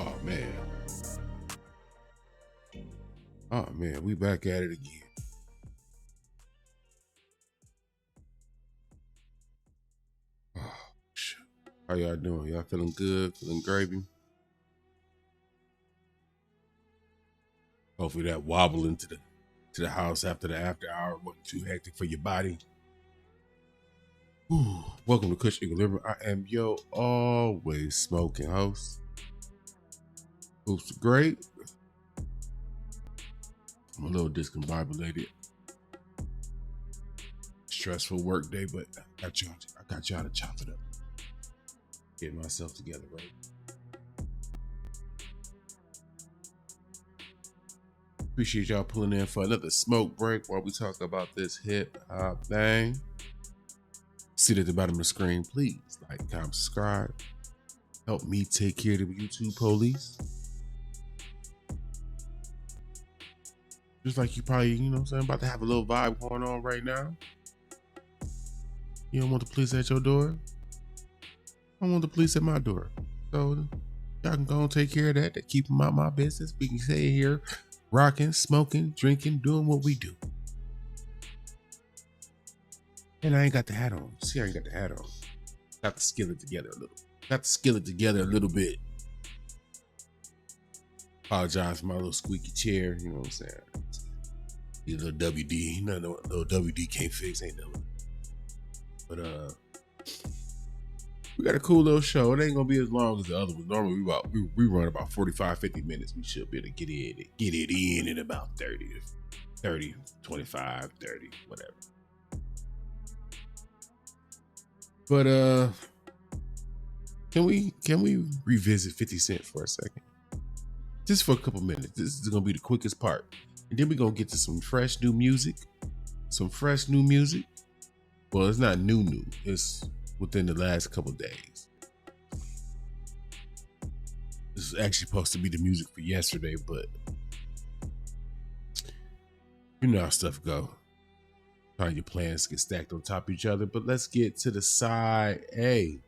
Oh man. Oh man, we back at it again. Oh, shit. How y'all doing? Y'all feeling good? Feeling gravy? Hopefully that wobble into the house after the after hour wasn't too hectic for your body. Whew. Welcome to Kush Equilibrium. I am your always smoking host. Hoops are great. I'm a little discombobulated. Stressful work day, but I got y'all to chop it up. Get myself together, right? Appreciate y'all pulling in for another smoke break while we talk about this hip hop thing. See it at the bottom of the screen. Please like, comment, subscribe. Help me take care of the YouTube police. Just like you probably, you know what I'm saying, about to have a little vibe going on right now. You don't want the police at your door? I want the police at my door. So y'all can go and take care of that. To keep them out my business. We can stay here rocking, smoking, drinking, doing what we do. And I ain't got the hat on. See, I ain't got the hat on. Got the skillet together a little. Bit. Apologize for my little squeaky chair. You know what I'm saying? These little WD, no, little WD can't fix, ain't no. But we got a cool little show. It ain't gonna be as long as the other one. Normally we run about 45-50 minutes. We should be able to get it in in about 30, 25, 30, whatever. But can we revisit 50 Cent for a second? Just for a couple minutes. This is gonna be the quickest part. And then we're gonna get to some fresh new music. Well, it's not new. It's within the last couple days. This is actually supposed to be the music for yesterday, but you know how stuff go. Trying your plans get stacked on top of each other, but let's get to the side A.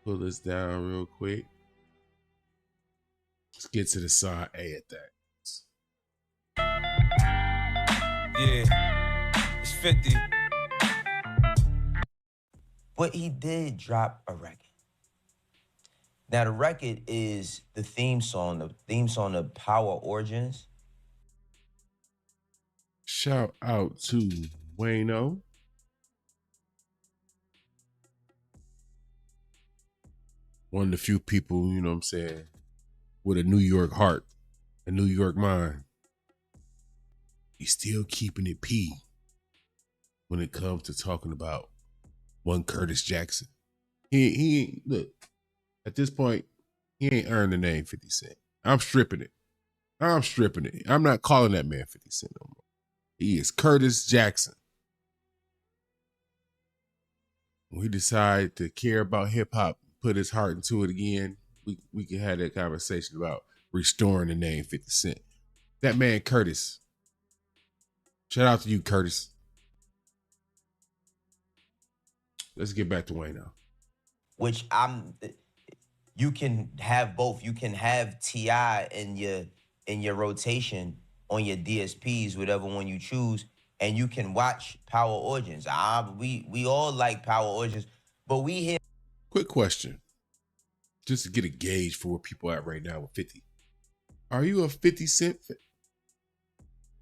Pull this down real quick. Let's get to the side A at that. Yeah, it's 50. But he did drop a record. Now the record is the theme song of Power Origins. Shout out to Wayno. One of the few people, you know what I'm saying, with a New York heart, a New York mind. He's still keeping it P when it comes to talking about one Curtis Jackson. He look, at this point, he ain't earned the name 50 Cent. I'm stripping it. I'm not calling that man 50 Cent no more. He is Curtis Jackson. When he decide to care about hip hop, put his heart into it again, we can have that conversation about restoring the name 50 Cent. That man Curtis. Shout out to you, Curtis. Let's get back to Wayno. Which you can have both. You can have T.I. in your rotation on your DSPs, whatever one you choose, and you can watch Power Origins. We all like Power Origins, but we hear. Quick question, just to get a gauge for where people at right now with 50. Are you a 50 Cent fan?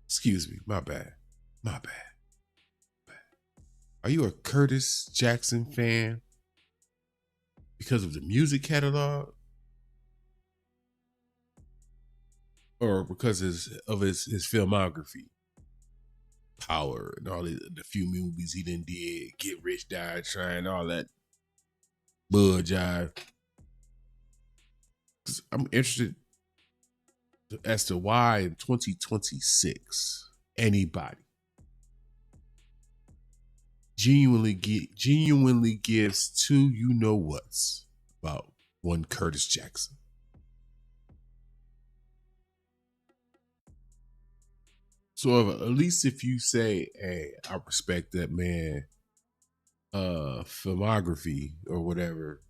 Excuse me, my bad. Are you a Curtis Jackson fan because of the music catalog, or because of his filmography, Power, and all the few movies he done did, Get Rich, Die Trying, all that bud jive? I'm interested as to why in 2026 anybody genuinely gives two you know whats about one Curtis Jackson. So at least if you say, hey, I respect that man filmography or whatever,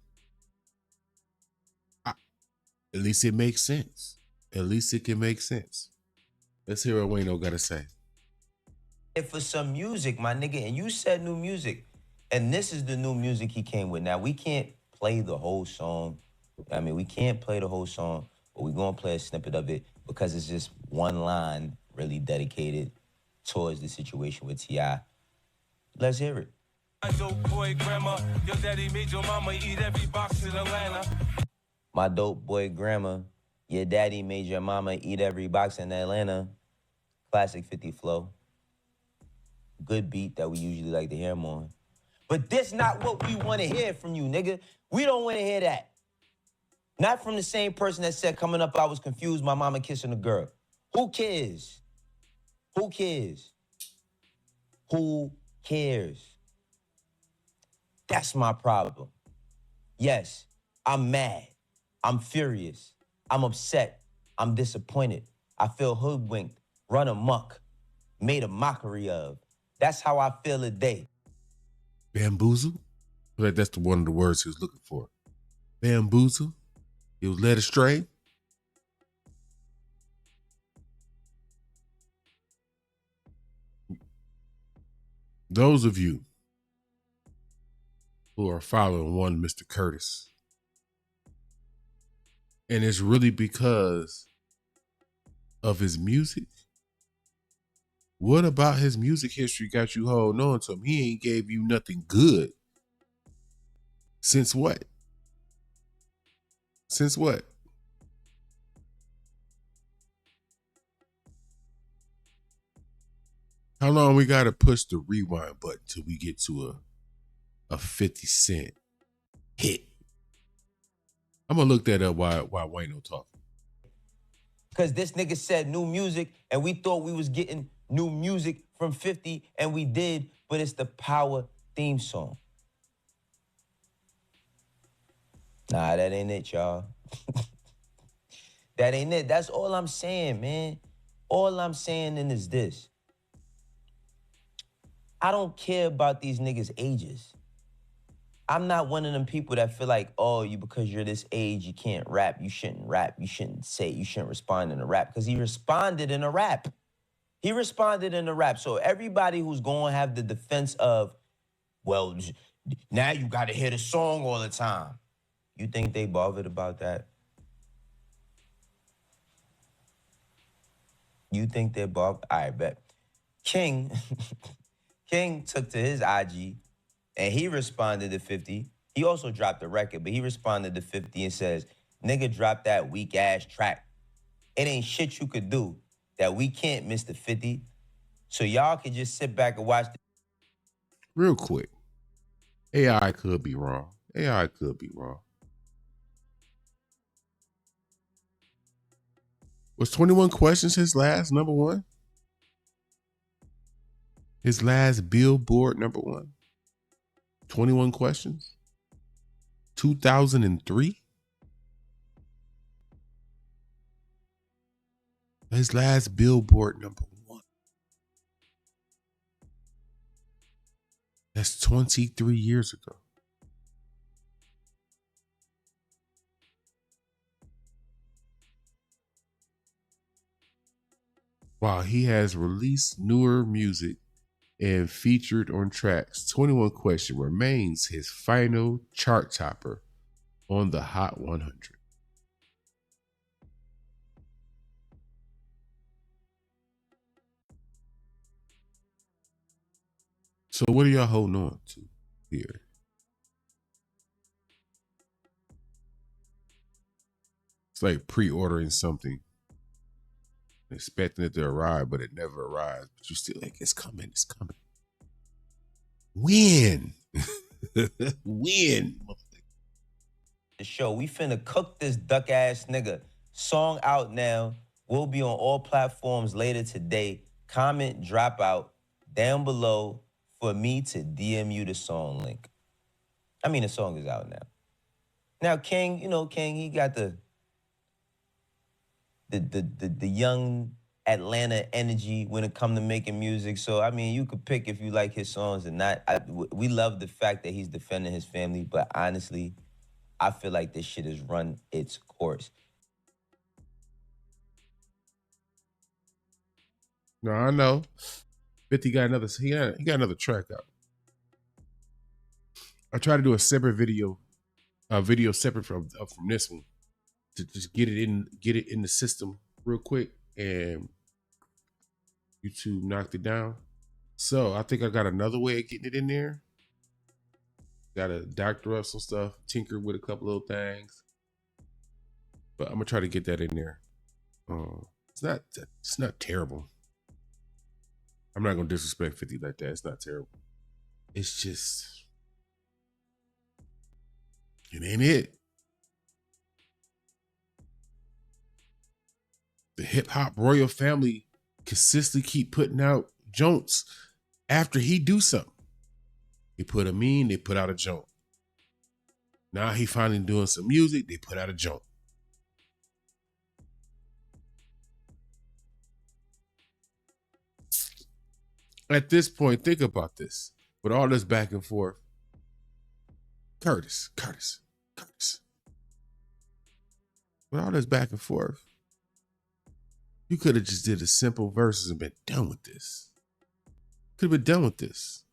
At least it makes sense. At least it can make sense. Let's hear what Wayno got to say. For some music, my nigga, and you said new music, and this is the new music he came with. Now we can't play the whole song. I mean, we can't play the whole song, but we're gonna play a snippet of it because it's just one line really dedicated towards the situation with T.I. Let's hear it. My dope boy grandma, your daddy made your mama eat every box in Atlanta. My dope boy grandma, your daddy made your mama eat every box in Atlanta. Classic 50 flow. Good beat that we usually like to hear him on. But this not what we want to hear from you, nigga. We don't want to hear that. Not from the same person that said, coming up, I was confused, my mama kissing a girl. Who cares? Who cares? Who cares? That's my problem. Yes, I'm mad. I'm furious. I'm upset. I'm disappointed. I feel hoodwinked, run amok, made a mockery of. That's how I feel today. Bamboozle? I feel like that's one of the words he was looking for. Bamboozle? He was led astray? Those of you who are following one Mr. Curtis, and it's really because of his music. What about his music history got you holding on to him? He ain't gave you nothing good. Since what? Since what? How long we gotta push the rewind button till we get to a 50 Cent hit? I'm gonna look that up while Wayno talking. Because this nigga said new music, and we thought we was getting new music from 50, and we did, but it's the Power theme song. Nah, that ain't it, y'all. That ain't it. That's all I'm saying, man. All I'm saying is this. I don't care about these niggas' ages. I'm not one of them people that feel like, oh, because you're this age, you can't rap. You shouldn't rap. You shouldn't say, you shouldn't respond in a rap. Because he responded in a rap. He responded in a rap. So everybody who's going to have the defense of, well, now you got to hear the song all the time. You think they bothered about that? You think they're bothered? I bet. King took to his IG and he responded to 50. He also dropped a record, but he responded to 50 and says, nigga, drop that weak ass track. It ain't shit you could do that we can't, Mr. 50. So y'all can just sit back and watch. Real quick. AI could be wrong. AI could be wrong. Was 21 Questions his last number one? His last Billboard number one? 21 Questions? 2003? His last Billboard number one. That's 23 years ago. While he has released newer music and featured on tracks, 21 Question remains his final chart topper on the Hot 100. So what are y'all holding on to here? It's like pre-ordering something, expecting it to arrive, but it never arrives. But you still like, it's coming, it's coming. When? When? The show. We finna cook this duck ass nigga. Song out now. Will be on all platforms later today. Comment, drop out down below for me to DM you the song link. I mean, the song is out now. Now, King, King, he got the young Atlanta energy when it come to making music. So, I mean, you could pick if you like his songs or not. We love the fact that he's defending his family, but honestly, I feel like this shit has run its course. No, I know. 50 got another. He got another track out. I try to do a separate video, separate from this one, to just get it in the system real quick, and YouTube knocked it down. So I think I got another way of getting it in there. Got to doctor up some stuff, tinker with a couple little things, but I'm gonna try to get that in there. It's not terrible. I'm not gonna disrespect 50 like that. It's not terrible. It's just, it ain't it. The hip hop royal family consistently keep putting out jonts after he do something. They put a meme, they put out a jont. Now he finally doing some music, they put out a jont. At this point, think about this. With all this back and forth, Curtis. With all this back and forth, you could have just did a simple verses and been done with this. Could have been done with this.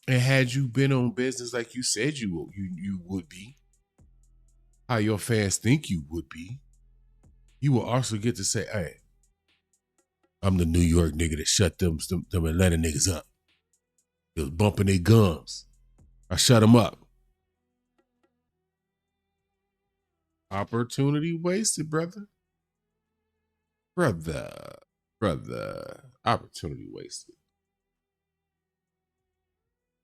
And had you been on business like you said you would be, how your fans think you would be, you will also get to say, hey, I'm the New York nigga that shut them Atlanta niggas up. They was bumping their gums. I shut them up. Opportunity wasted, brother. Brother. Opportunity wasted.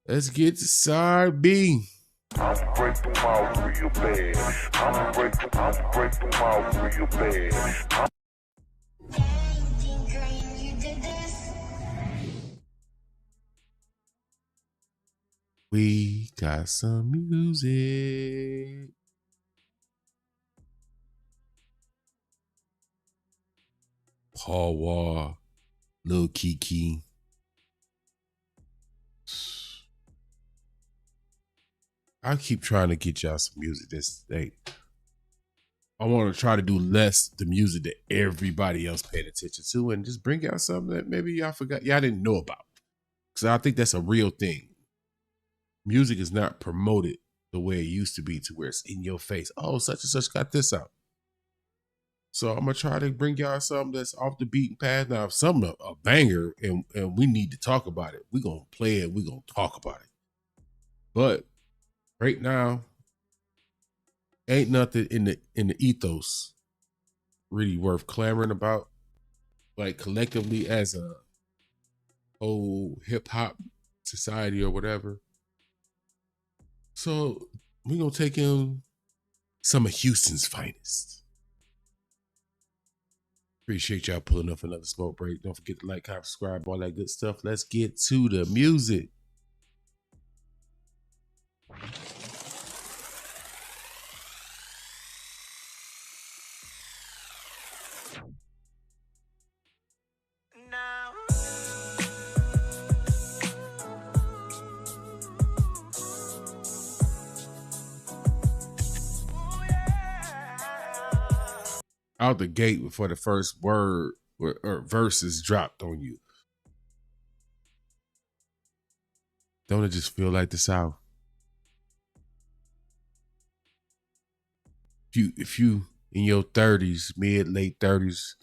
Let's get to side B. I'm breaking out real bad. I'm breaking out real bad. We got some music. Paul Wall, Lil Kiki. I keep trying to get y'all some music this day. I want to try to do less the music that everybody else paid attention to and just bring out something that maybe y'all forgot, y'all didn't know about. Because I think that's a real thing. Music is not promoted the way it used to be, to where it's in your face. Oh, such and such got this out. So I'm going to try to bring y'all something that's off the beaten path. Now, if something a banger and we need to talk about it, we're going to play it. We're going to talk about it. But right now, ain't nothing in the ethos really worth clamoring about. Like collectively as a whole hip hop society or whatever. So we're going to take in some of Houston's finest. Appreciate y'all pulling up another smoke break. Don't forget to like, comment, subscribe, all that good stuff. Let's get to the music. Out the gate before the first word or verses dropped on you. Don't it just feel like the South? If you in your 30s, mid, late 30s,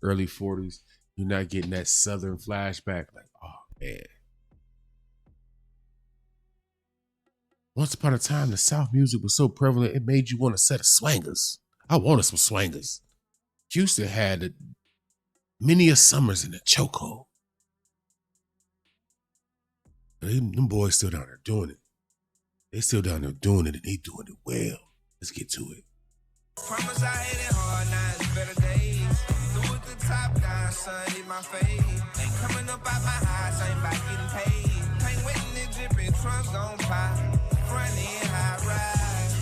early 40s, you're not getting that Southern flashback. Like, oh man. Once upon a time, the South music was so prevalent, it made you want a set of swangers. I wanted some swangers. Houston had many a summers in the chokehold. Them boys still down there doing it. They still down there doing it, and they doing it well. Let's get to it. Promise I hit it hard, now it's better days. So with the top down, sun in my face. Ain't coming up out my house, ain't about getting paid. Paint wet and it dripping, trunks gon' pop. Front end high rise.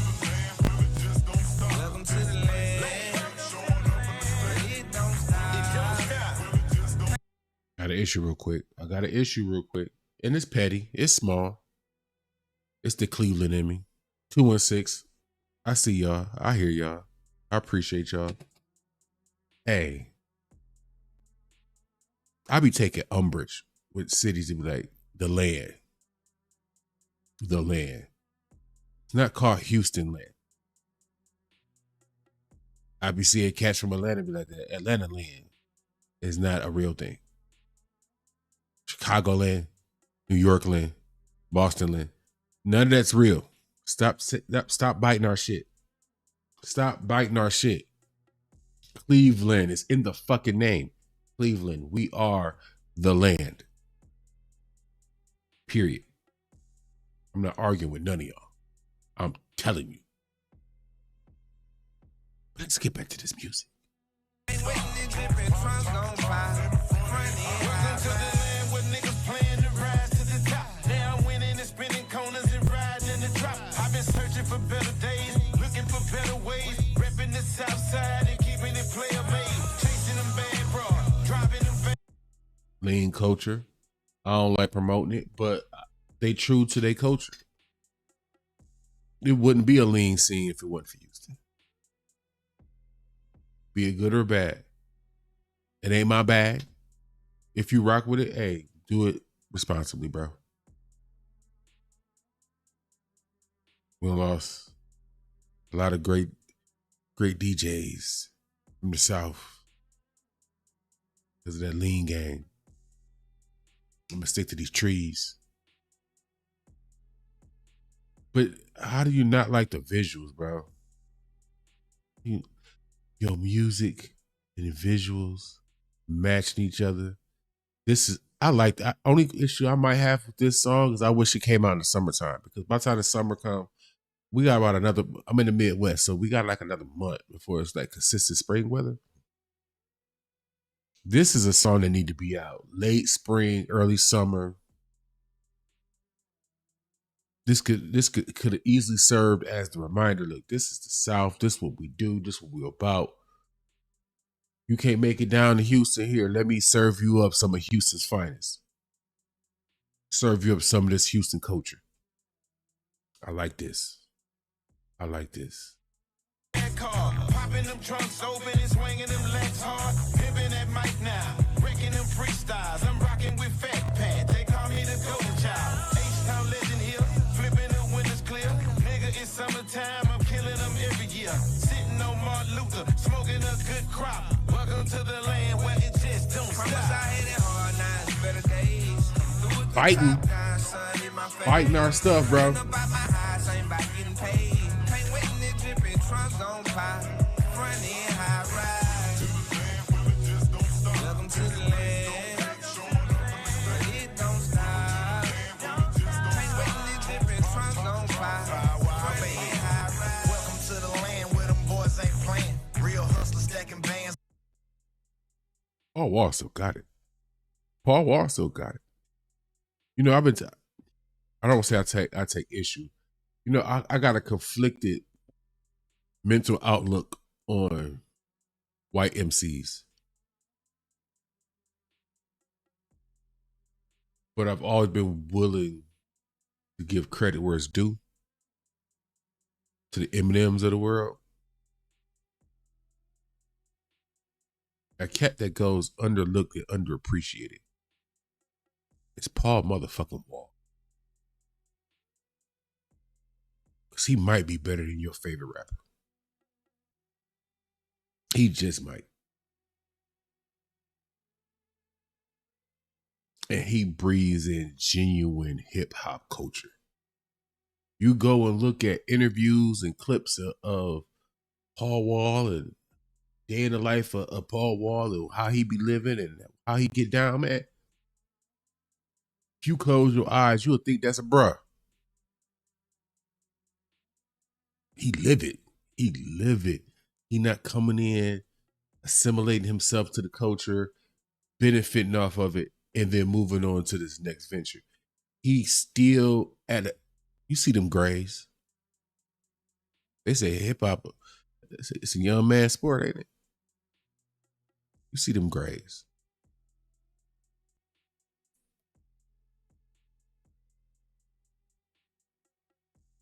Welcome to the land. I got an issue real quick. And it's petty. It's small. It's the Cleveland in me. 216. I see y'all. I hear y'all. I appreciate y'all. Hey, I be taking umbrage with cities that be like the land. The land. It's not called Houston land. I be seeing cats from Atlanta be like the Atlanta land is not a real thing. Chicago land, New York land, Boston land. None of that's real. Stop biting our shit. Stop biting our shit. Cleveland is in the fucking name. Cleveland, we are the land. Period. I'm not arguing with none of y'all. I'm telling you. Let's get back to this music. Lean culture. I don't like promoting it, but they true to their culture. It wouldn't be a lean scene if it wasn't for Houston. Be it good or bad. It ain't my bag. If you rock with it, hey, do it responsibly, bro. We lost a lot of great DJs from the South because of that lean gang. I'm gonna stick to these trees. But how do you not like the visuals, bro? Your music and the visuals matching each other. I like the only issue I might have with this song is I wish it came out in the summertime, because by the time the summer comes, we got about another. I'm in the Midwest, so we got like another month before it's like consistent spring weather. This is a song that need to be out late spring, early summer. This could have easily served as the reminder. Look, this is the South. This is what we do. This is what we're about. You can't make it down to Houston. Here, let me serve you up some of Houston's finest. Serve you up some of this Houston culture. I like this. I like this. Popping them trunks open and swinging them legs hard. Pimping that mic now. Breaking them freestyles. I'm rocking with Fat Pat. They call me the golden child. H-Town legend here. Flipping the windows clear. Nigga, it's summertime. I'm killing them every year. Sitting on Martin Luther. Smoking a good crop. Welcome to the land where it just don't stop. Fighting our stuff, bro. Paul Wall still got it. Paul Wall still got it. You know, I don't want to say I take issue. You know, I got a conflicted mental outlook on white MCs. But I've always been willing to give credit where it's due to the Eminems of the world. A cat that goes underlooked and underappreciated. It's Paul motherfucking Wall. Because he might be better than your favorite rapper. He just might. And he breathes in genuine hip hop culture. You go and look at interviews and clips of Paul Wall and day in the life of Paul Wall and how he be living and how he get down, man. If you close your eyes, you'll think that's a bruh. He live it. He live it. He not coming in, assimilating himself to the culture, benefiting off of it, and then moving on to this next venture. He's still you see them grays. They say hip hop, it's a young man sport, ain't it? You see them grays.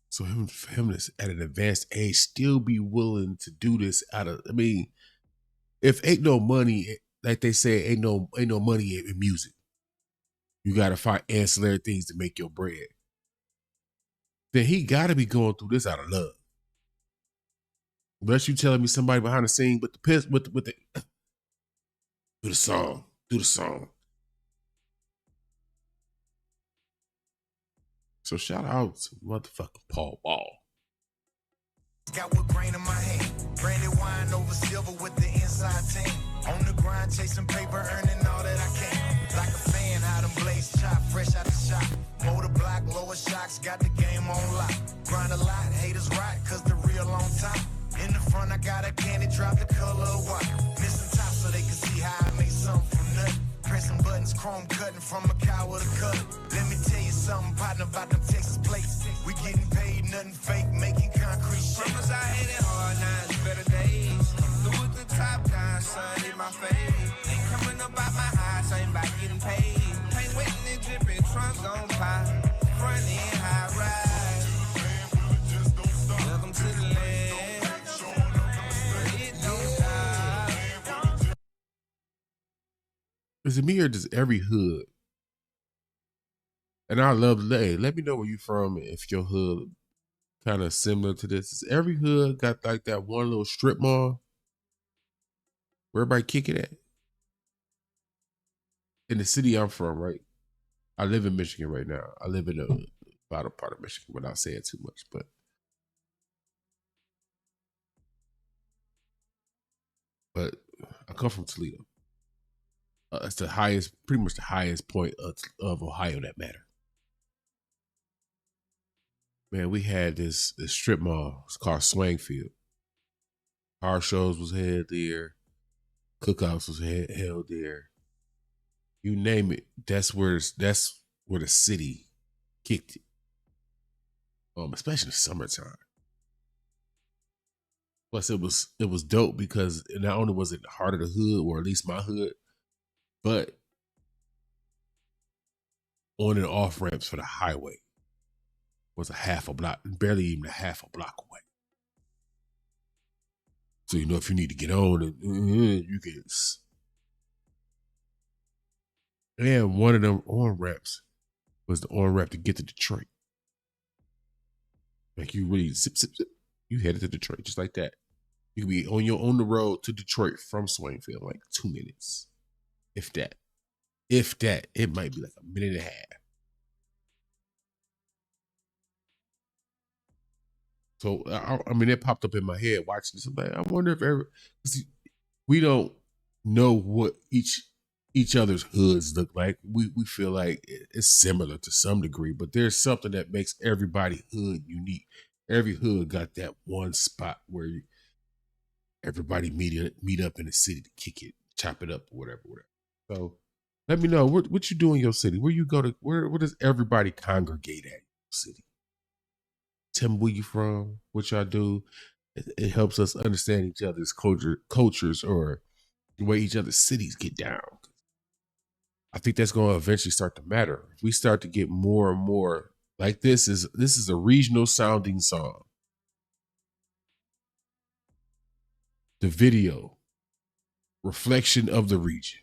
So for him to, at an advanced age, still be willing to do this if ain't no money, like they say, ain't no money in music. You gotta find ancillary things to make your bread. Then he gotta be going through this out of love. Unless you telling me somebody behind the scene with the piss with the do the song. So shout out to motherfucking Paul Wall. Got what grain in my hand. Branded wine over silver with the inside team. On the grind, chasing paper, earning all that I can. Like a fan, how them blades chop, fresh out the shop. Motor block, lower shocks, got the game on lock. Grind a lot, haters right, cause the real on top. In the front, I got a candy drop the color of white. Missing top so they can see how I made something from nothing. Pressing buttons, chrome cutting from a cow with a cutter. Let me tell you something, partner, about them Texas plates. We getting paid, nothing fake, making concrete shit. Promise I hate it hard, now it's better days. Look at the top down, sun in my face. Ain't coming up out my house, ain't about getting paid. Paint wetting and dripping, trunks on fire. Front end, high rise. Welcome to the land. But it don't stop. Is it me or does every hood? And I love, hey, let me know where you from if your hood kind of similar to this. Is every hood got like that one little strip mall where everybody kick it at? In the city I'm from, right? I live in Michigan right now. I live in the bottom part of Michigan without saying too much, but I come from Toledo. It's the highest, pretty much the highest point of Ohio that matter. Man, we had this strip mall. It's called Swangfield. Car shows was held there. Cookouts was held there. You name it. That's where the city kicked it. Especially in the summertime. Plus, it was dope because not only was it the heart of the hood, or at least my hood, but on and off ramps for the highway was a half a block, barely even a half a block away. So if you need to get on, you can. And one of them on ramps was the on ramp to get to Detroit. Like you really zip, you headed to Detroit just like that. You could be on the road to Detroit from Swangfield in like 2 minutes, if that. It might be like a minute and a half. So I mean, it popped up in my head watching this. I'm like, I wonder if we don't know what each other's hoods look like. We feel like it's similar to some degree, but there's something that makes everybody's hood unique. Every hood got that one spot where everybody meet up in the city to kick it, chop it up, or whatever. So let me know what you do in your city. Where you go to? Where does everybody congregate at in your city? Tell me where you from, what y'all do. It helps us understand each other's cultures, or the way each other's cities get down. I think that's going to eventually start to matter. If we start to get more and more like this is a regional sounding song. The video, reflection of the region.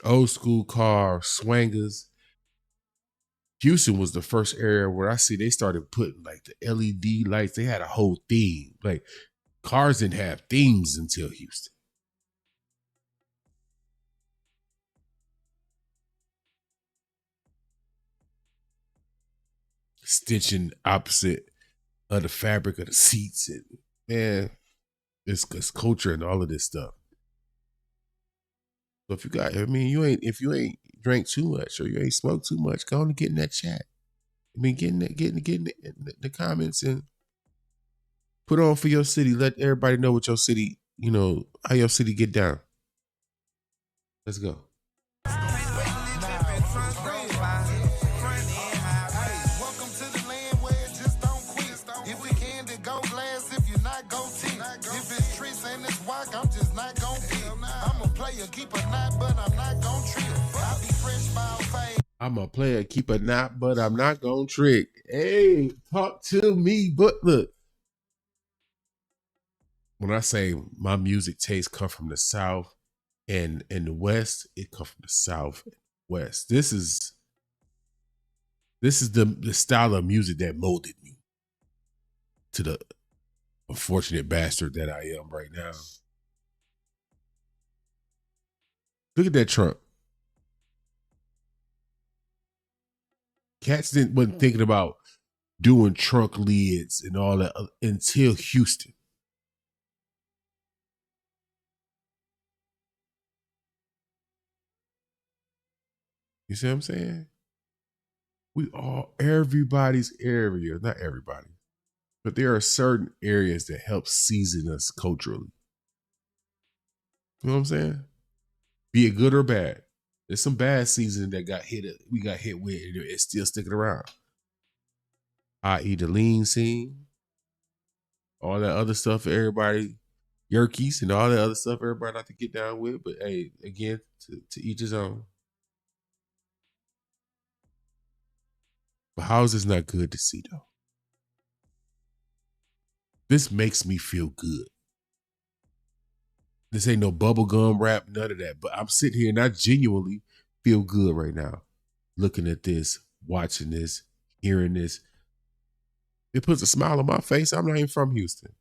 Old school car, swangers. Houston was the first area where I see they started putting like the LED lights. They had a whole theme. Like cars didn't have themes until Houston. Stitching opposite of the fabric of the seats, and man, it's culture and all of this stuff. So if you ain't drank too much or you ain't smoked too much, go on and get in that chat. I mean, get in the comments and put on for your city. Let everybody know what your city, how your city get down. Let's go. Keep a knot, but I'm not gon' trick. I be fresh by fade. I'm a player, keep a knot, but I'm not gon' trick. Hey, talk to me, but look. when I say my music taste come from the South and the West, it come from the South and West. This is the style of music that molded me to the unfortunate bastard that I am right now. Look at that trunk. Cats wasn't thinking about doing trunk lids and all that until Houston. You see what I'm saying? Everybody's area, not everybody, but there are certain areas that help season us culturally. You know what I'm saying? Be it good or bad. There's some bad seasoning that we got hit with, and it's still sticking around. I.e. the lean scene, all that other stuff for everybody, Yerkes and all that other stuff everybody like to get down with. But hey, again, to each his own. But how is this not good to see though? This makes me feel good. This ain't no bubblegum rap, none of that. But I'm sitting here and I genuinely feel good right now. Looking at this, watching this, hearing this. It puts a smile on my face. I'm not even from Houston.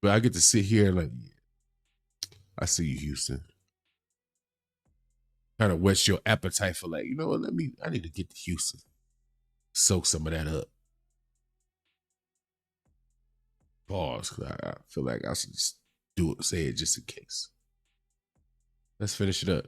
But I get to sit here and like, yeah, I see you, Houston. Kind of whets your appetite for like, you know what, I need to get to Houston. Soak some of that up. Pause, because I feel like I should just say it just in case. Let's finish it up.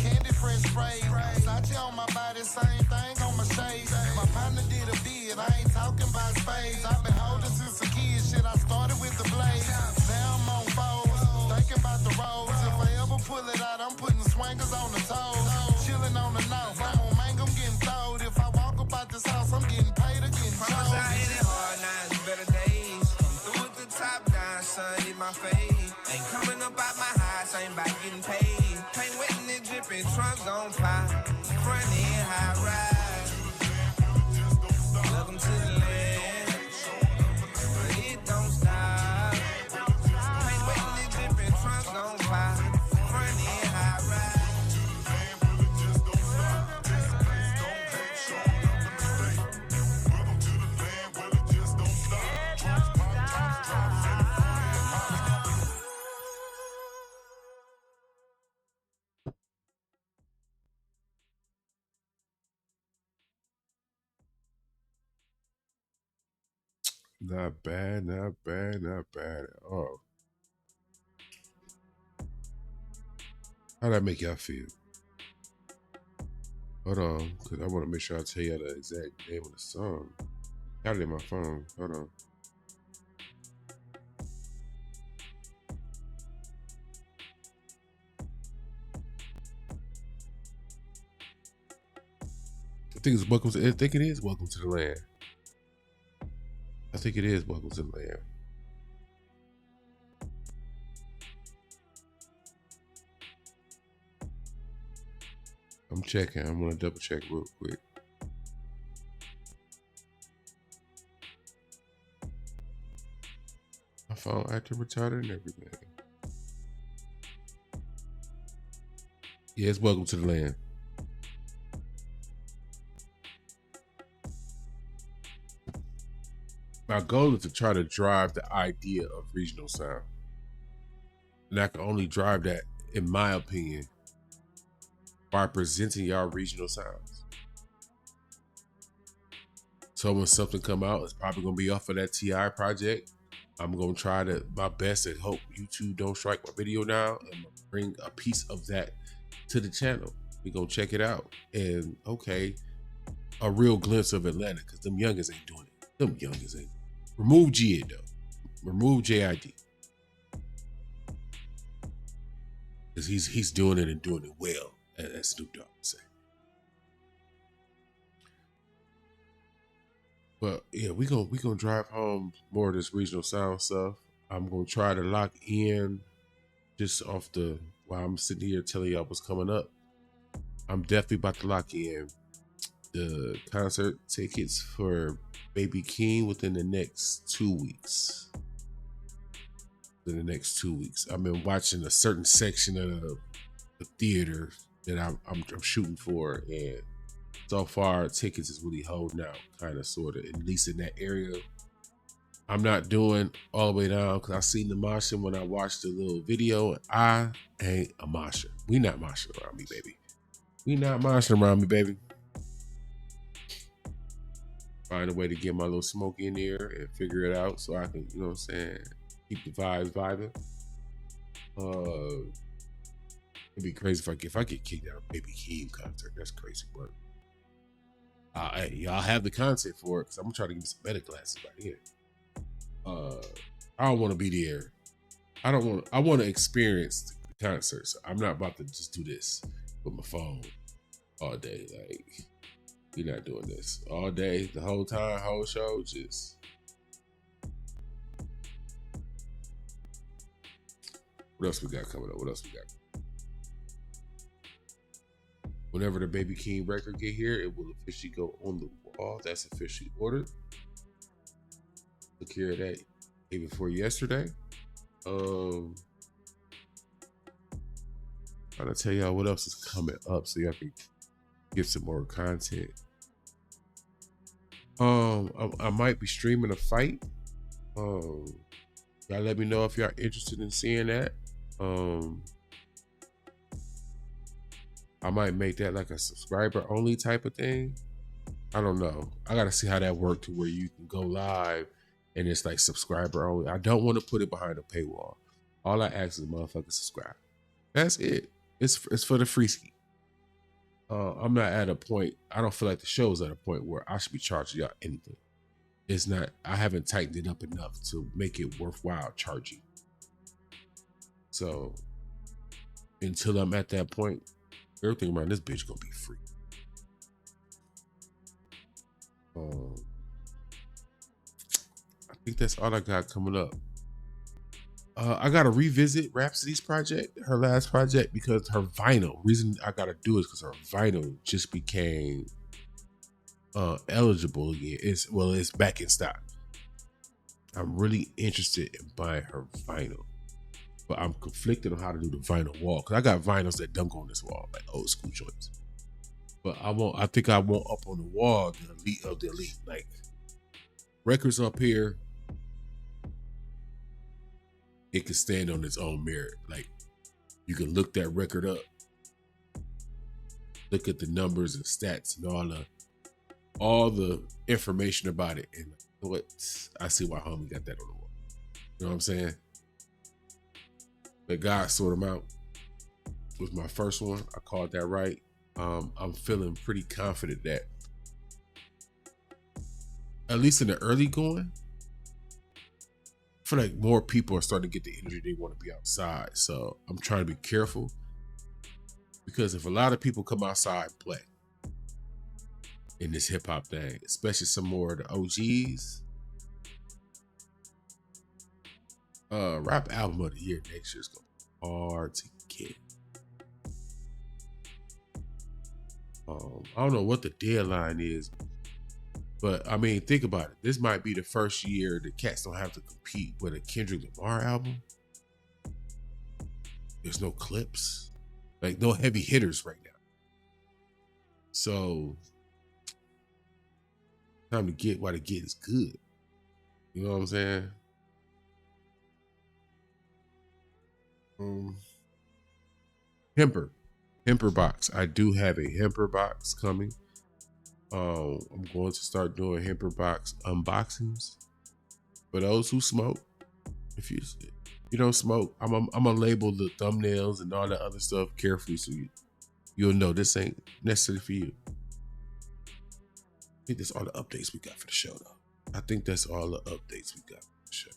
Candy fresh spray, Versace on my body, same thing on my shades. My partner did a bid, I ain't talking about spades. I've been holding since a kid, shit, I started with the blade. Now I'm on foes, thinking about the roads. If I ever pull it out, I'm putting swingers on the toes. Chilling on the north, I'm on mango, I'm getting throwed. If I walk about this house, I'm getting paid again. Promise I hit it hard, now it's better days. Come through with the top down, sun in my face. Ain't coming up out my house, ain't about getting paid. Paint wet and it dripping, trunk gon' pop. Front end high ride. Welcome to the land, but it don't stop. Paint wet and it dripping, trunk gon' pop. Front end high ride. Not bad, not bad, not bad at all. How'd that make y'all feel? Hold on, because I want to make sure I tell y'all the exact name of the song. Got it in my phone. Hold on. I think it is Welcome to the Land. I think it is Welcome to the Land. I'm checking. I'm gonna double check real quick. My phone acting retarded and everything. Yeah, it's Welcome to the Land. My goal is to try to drive the idea of regional sound. And I can only drive that, in my opinion, by presenting y'all regional sounds. So when something come out, it's probably gonna be off of that TI project. I'm gonna try my best and hope YouTube don't strike my video now and bring a piece of that to the channel. We gonna check it out. And okay, a real glimpse of Atlanta, because them youngins ain't doing it. Them youngins ain't. Remove G though. Remove JID. Because he's doing it and doing it well, as Snoop Dogg would say. But yeah, we gonna drive home more of this regional sound stuff. I'm gonna try to lock in just off while I'm sitting here telling y'all what's coming up. I'm definitely about to lock in the concert tickets for Baby King within the next 2 weeks. In the next 2 weeks, I've been watching a certain section of the theater that I'm shooting for, and so far tickets is really holding out, kind of, sort of, at least in that area. I'm not doing all the way down because I seen the moshing when I watched the little video. I ain't a mosher. We not moshing around me, baby. We not moshing around me, baby. Find a way to get my little smoke in there and figure it out so I can, you know what I'm saying, keep the vibes vibing. It'd be crazy if I get kicked out of Baby Keem concert. That's crazy work. Hey, y'all have the content for it because I'm gonna try to get some better glasses right here. I don't want to be there. I want to experience the concert. So I'm not about to just do this with my phone all day. Like, we're not doing this all day, the whole time, whole show. Just what else we got coming up? What else we got? Whenever the Baby King record get here, it will officially go on the wall. That's officially ordered. Took care of that day before yesterday. Trying to tell y'all what else is coming up so y'all can get some more content. I might be streaming a fight. Y'all let me know if y'all interested in seeing that. I might make that like a subscriber only type of thing. I don't know. I gotta see how that works to where you can go live and it's like subscriber only. I don't want to put it behind a paywall. All I ask is motherfuckers subscribe. That's it. It's for the free ski. I'm not at a point. I don't feel like the show's at a point where I should be charging y'all anything. It's not. I haven't tightened it up enough to make it worthwhile charging. So until I'm at that point, everything around this bitch gonna be free. I think that's all I got coming up. I gotta revisit Rhapsody's project, her last project, because her vinyl. Reason I gotta do it is because her vinyl just became eligible again. It's back in stock. I'm really interested in buying her vinyl, but I'm conflicted on how to do the vinyl wall because I got vinyls that don't go on this wall, like old school joints. But I think I want up on the wall the elite of the elite, like records up here. It can stand on its own merit. Like, you can look that record up, look at the numbers and stats and all the information about it, and what I see why homie got that on the wall. You know what I'm saying? But God sort them out was my first one. I called that right. I'm feeling pretty confident that at least in the early going, I feel like more people are starting to get the energy they want to be outside. So I'm trying to be careful because if a lot of people come outside and play in this hip hop thing, especially some more of the OGs, rap album of the year next year is going to be hard to get. I don't know what the deadline is, but I mean, think about it. This might be the first year the cats don't have to compete with a Kendrick Lamar album. There's no clips, like no heavy hitters right now. So, time to get while the get is good. You know what I'm saying? Hemper box. I do have a Hemper box coming. I'm going to start doing Hemper box unboxings for those who smoke. If you don't smoke, I'm gonna label the thumbnails and all that other stuff carefully so you'll know this ain't necessary for you. I think that's all the updates we got for the show, though. I think that's all the updates we got for the show.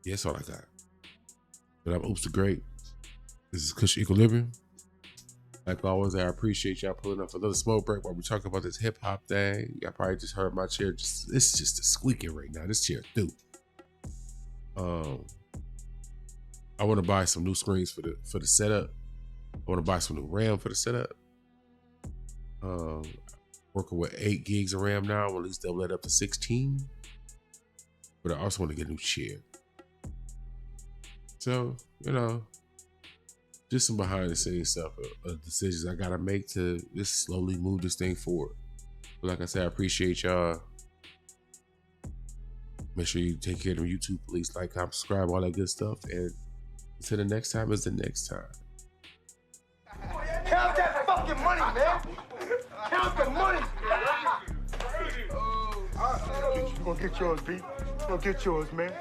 Yeah, that's all I got. But I'm Oops the Great. This is Kush Equilibrium. Like always, I appreciate y'all pulling up for another smoke break while we talk about this hip hop thing. Y'all probably just heard my chair. It's just a squeaking right now. This chair through. I want to buy some new screens for the setup. I want to buy some new RAM for the setup. Working with 8 gigs of RAM now. I'll at least double that up to 16. But I also want to get a new chair. So, you know, just some behind the scenes stuff, decisions I gotta make to just slowly move this thing forward. But like I said, I appreciate y'all. Make sure you take care of them YouTube police, like, comment, subscribe, all that good stuff. And until the next time is the next time. Count that fucking money, man. Count the money. You gonna get yours, B. You gonna get yours, man.